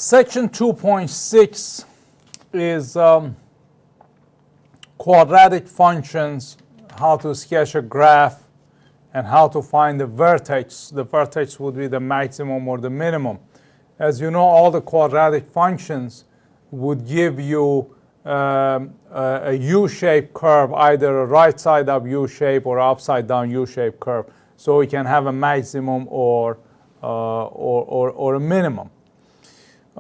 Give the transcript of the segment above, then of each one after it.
Section 2.6 is quadratic functions, how to sketch a graph, and how to find the vertex. The vertex would be the maximum or the minimum. As you know, all the quadratic functions would give you a U-shaped curve, either a right side up U-shape or upside down U-shaped curve. So we can have a maximum or a minimum.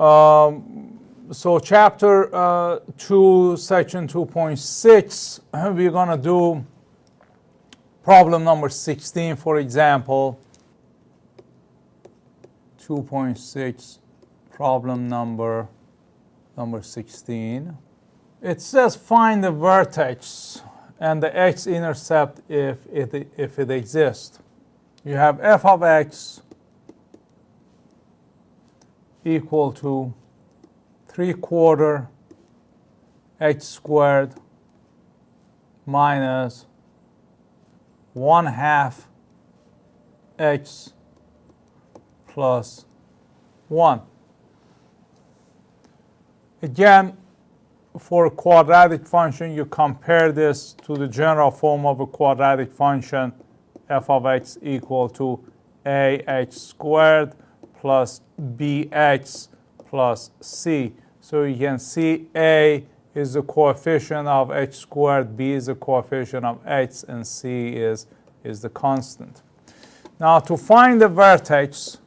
So chapter 2, section 2.6, we're going to do problem number 16, for example. 2.6, problem number 16. It says find the vertex and the x-intercept if it exists. You have f of x equal to 3/4 x squared minus 1/2 x plus 1. Again, for a quadratic function, you compare this to the general form of a quadratic function, f of x equal to ax squared plus bx plus c. So you can see a is the coefficient of x squared, b is the coefficient of x, and c is the constant. Now to find the vertex,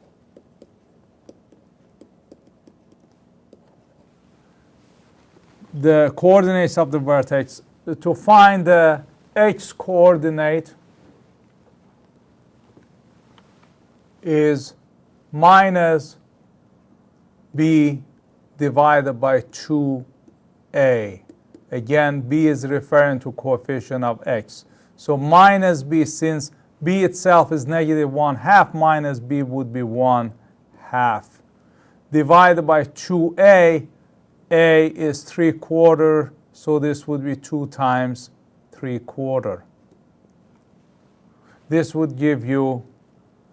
the coordinates of the vertex, to find the x coordinate is minus b divided by 2a. Again, b is referring to coefficient of x. So minus b, since b itself is negative 1/2, minus b would be 1/2. Divided by 2a, a is 3/4, so this would be 2 times 3/4. This would give you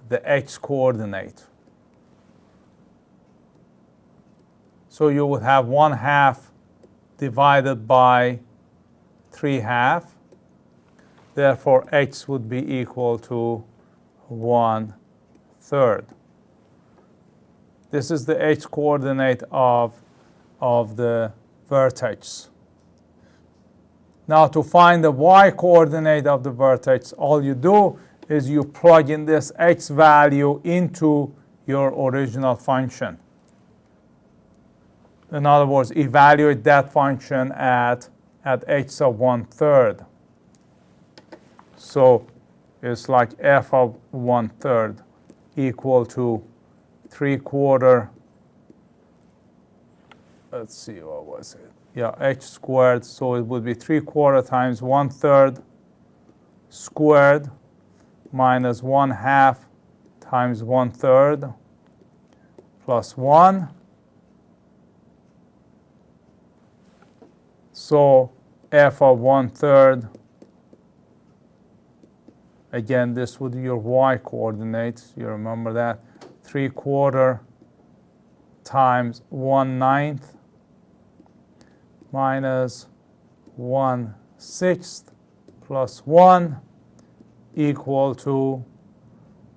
the x coordinate. So you would have 1/2 divided by 3/2. Therefore, x would be equal to 1/3. This is the x coordinate of the vertex. Now to find the y coordinate of the vertex, all you do is you plug in this x value into your original function. In other words, evaluate that function at x of 1/3. So it's like f of 1/3 equal to 3/4. Let's see, what was it? Yeah, x squared. So it would be 3/4 times 1/3 squared minus 1/2 times 1/3 plus 1. So f of 1/3, again, this would be your y coordinates. You remember that? 3/4 times 1/9 minus 1/6 plus 1 equal to,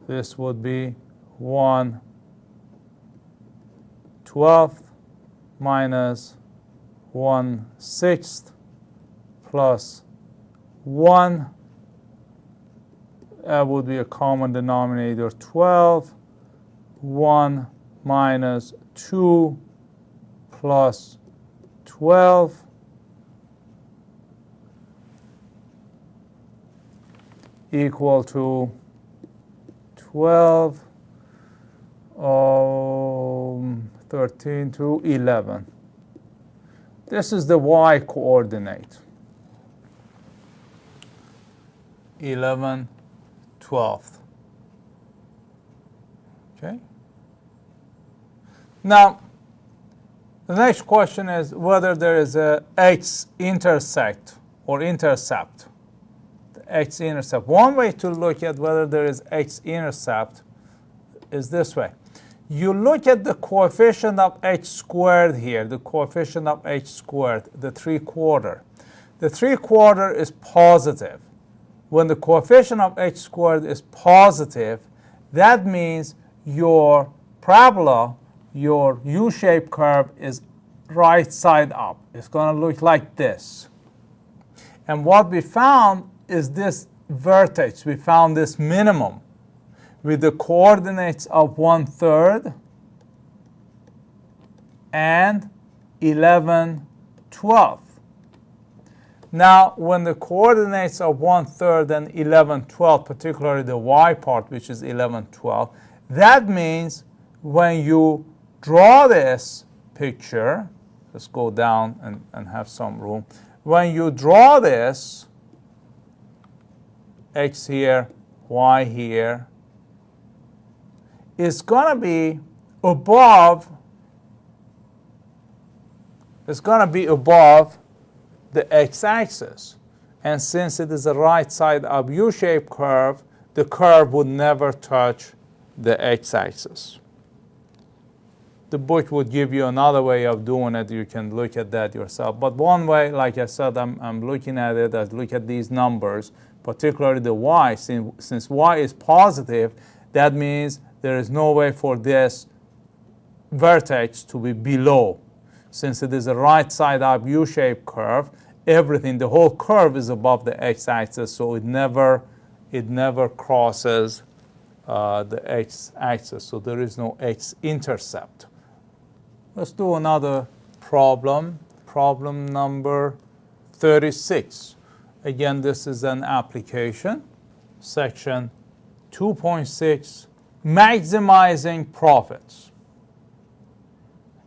this would be 1/12 minus 1/6 plus 1. That would be a common denominator, 12. 1 minus 2 plus 12 equal to 12, 13 to 11. This is the y coordinate. 11/12. Okay. Now, the next question is whether there is a x-intercept or intercept. The x-intercept. One way to look at whether there is x-intercept is this way. you look at the coefficient of h squared here, the coefficient of h squared, the 3/4. The 3/4 is positive. When the coefficient of h squared is positive, that means your parabola, your U-shaped curve, is right side up. It's going to look like this. And what we found is this vertex. We found this minimum with the coordinates of 1/3 and 11/12. Now, when the coordinates are 1/3 and 11/12, particularly the y part, which is 11/12, that means when you draw this picture, let's go down and have some room. When you draw this, x here, y here, it's going to be above, the x-axis. And since it is a right side up U-shaped curve, the curve would never touch the x-axis. The book would give you another way of doing it. You can look at that yourself. But one way, like I said, I'm looking at it, I look at these numbers, particularly the y. Since y is positive, that means there is no way for this vertex to be below. Since it is a right side up U-shaped curve, everything, the whole curve is above the x-axis, so it never crosses the x-axis, so there is no x-intercept. Let's do another problem, problem number 36. Again, this is an application, section 2.6, maximizing profits.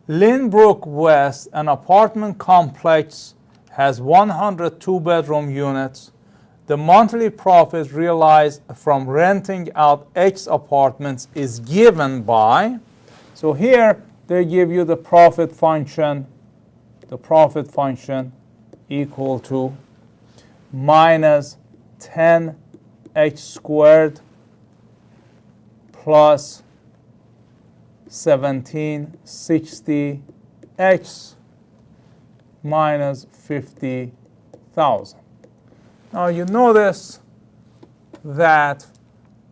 Lynbrook West, an apartment complex, has 102 bedroom units. The monthly profit realized from renting out X apartments is given by, so here they give you the profit function equal to minus 10x squared plus 1760x minus 50,000. Now you notice that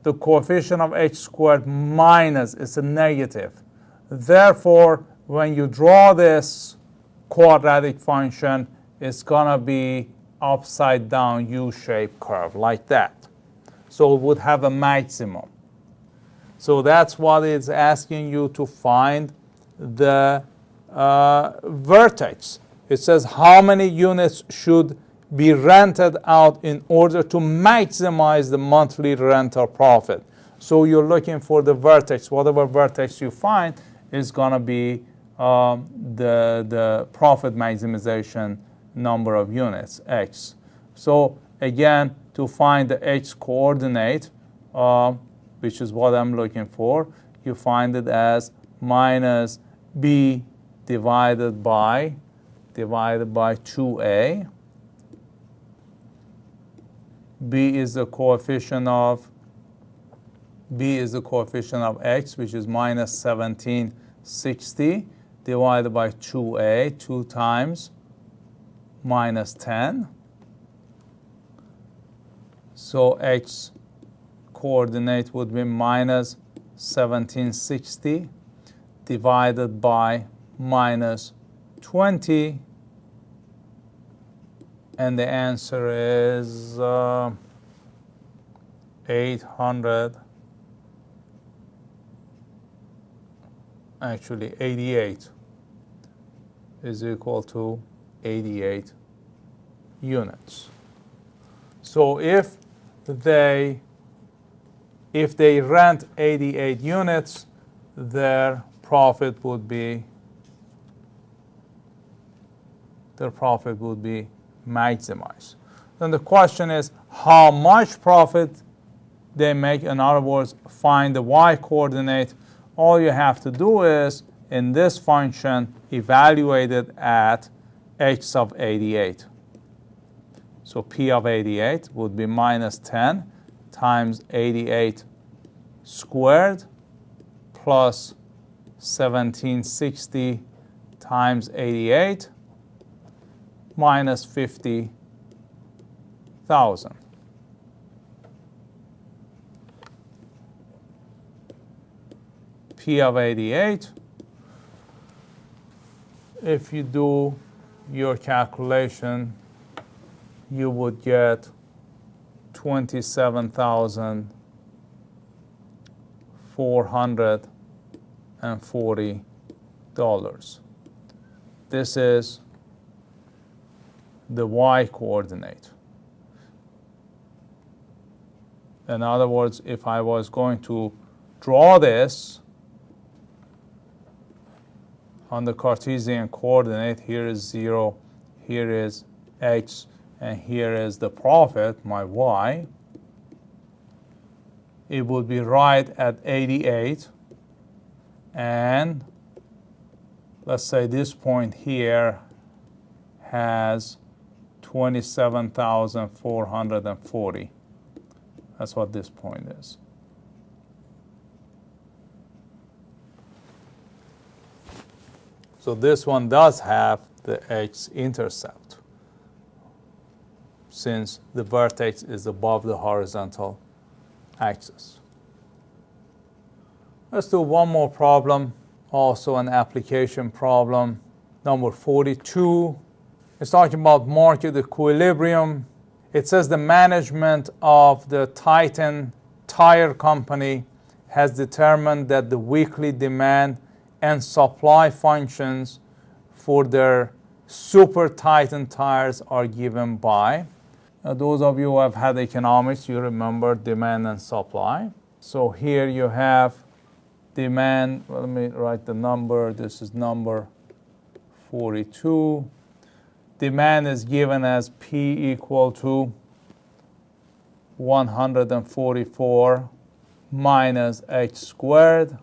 the coefficient of h squared minus is a negative. Therefore, when you draw this quadratic function, it's going to be upside down U-shaped curve like that. So it would have a maximum. So that's what it's asking you to find the vertex. It says how many units should be rented out in order to maximize the monthly rental profit. So you're looking for the vertex. Whatever vertex you find is going to be the profit maximization number of units, x. So again, to find the x coordinate, which is what I'm looking for, you find it as minus b divided by 2a. b is the coefficient of x, which is minus 1760, divided by 2a, 2 times minus 10. So x coordinate would be minus 1760 divided by minus 20, and the answer is 88 is equal to 88 units. So if they rent 88 units, their profit would be maximized. Then the question is how much profit they make. In other words, find the y coordinate. All you have to do is, in this function, evaluate it at x of 88. So p of 88 would be minus 10 times 88 squared plus 1760 times 88 minus 50,000. P of 88, if you do your calculation, you would get $27,440. This is the y coordinate. In other words, if I was going to draw this on the Cartesian coordinate, here is 0, here is x, and here is the profit, my y, it would be right at 88, and let's say this point here has 27,440. That's what this point is. So this one does have the X-intercept, since the vertex is above the horizontal axis. Let's do one more problem, also an application problem, number 42. It's talking about market equilibrium. It says the management of the Titan Tire Company has determined that the weekly demand and supply functions for their Super Titan tires are given by. Now, those of you who have had economics, you remember demand and supply. So here you have demand. Well, let me write the number. This is number 42. Demand is given as P equal to 144 minus h squared.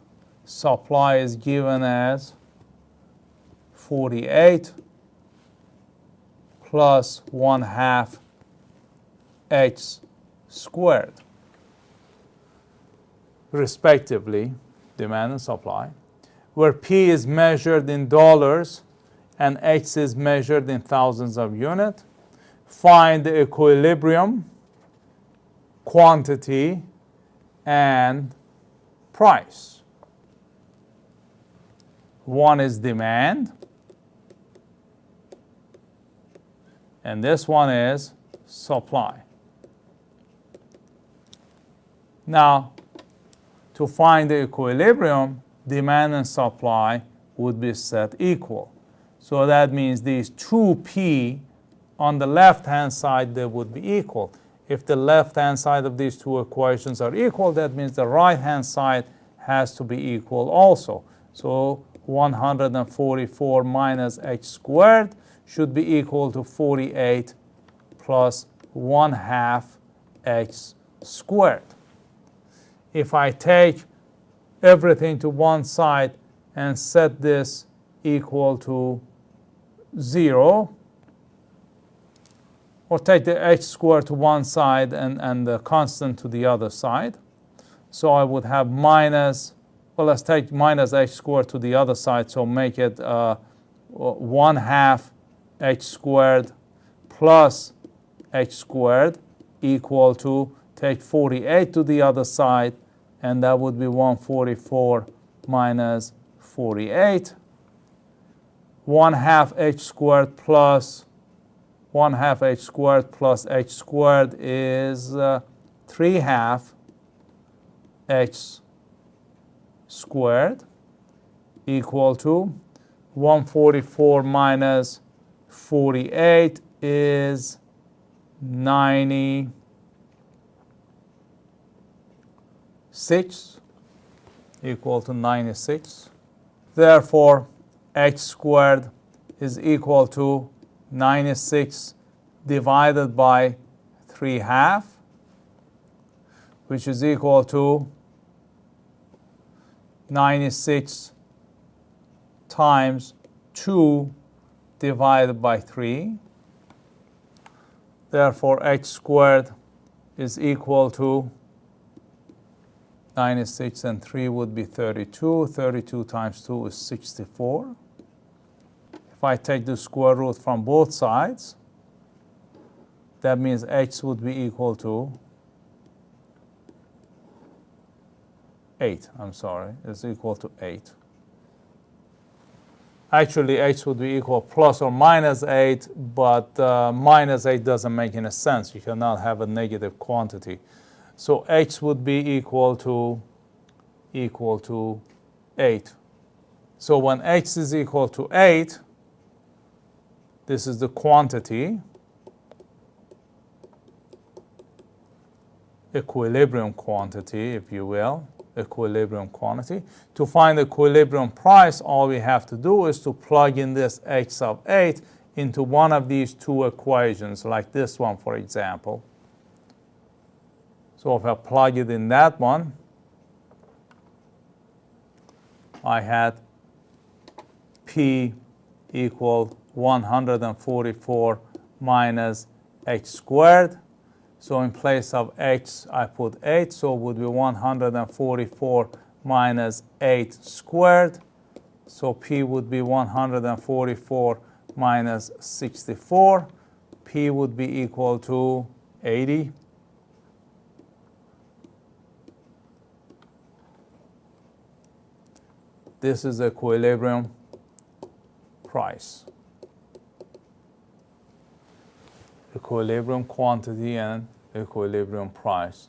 Supply is given as 48 plus 1/2 h squared, respectively, demand and supply, where P is measured in dollars and X is measured in thousands of units. Find the equilibrium, quantity, and price. One is demand, and this one is supply. Now, to find the equilibrium, demand and supply would be set equal. So that means these 2P on the left-hand side, they would be equal. If the left-hand side of these two equations are equal, that means the right-hand side has to be equal also. So 144 minus h squared should be equal to 48 plus 1/2 x squared. If I take everything to one side and set this equal to 0, or take the h squared to one side and the constant to the other side, so I would have minus, well, let's take minus h squared to the other side, so make it 1/2 h squared plus h squared equal to, take 48 to the other side, and that would be 144 minus 48. 1/2 h squared plus 1/2 h squared plus h squared is 3/2 h squared equal to 144 minus 48 is 96, equal to 96. Therefore, h squared is equal to 96 divided by 3/2, which is equal to 96 times 2 divided by 3. Therefore, h squared is equal to 96 and 3 would be 32. 32 times 2 is 64. If I take the square root from both sides, that means x would be equal to 8. I'm sorry, it's equal to 8. Actually, h would be equal plus or minus 8, but minus 8 doesn't make any sense. You cannot have a negative quantity. So h would be equal to 8. So when x is equal to 8, this is the quantity, equilibrium quantity, if you will, equilibrium quantity. To find the equilibrium price, all we have to do is to plug in this x sub 8 into one of these two equations, like this one, for example. So if I plug it in that one, I had P equal 144 minus x squared. So in place of x, I put 8, so it would be 144 minus 8 squared. So P would be 144 minus 64. P would be equal to 80. This is the equilibrium price. Equilibrium quantity and equilibrium price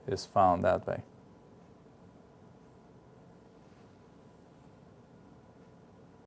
is found that way.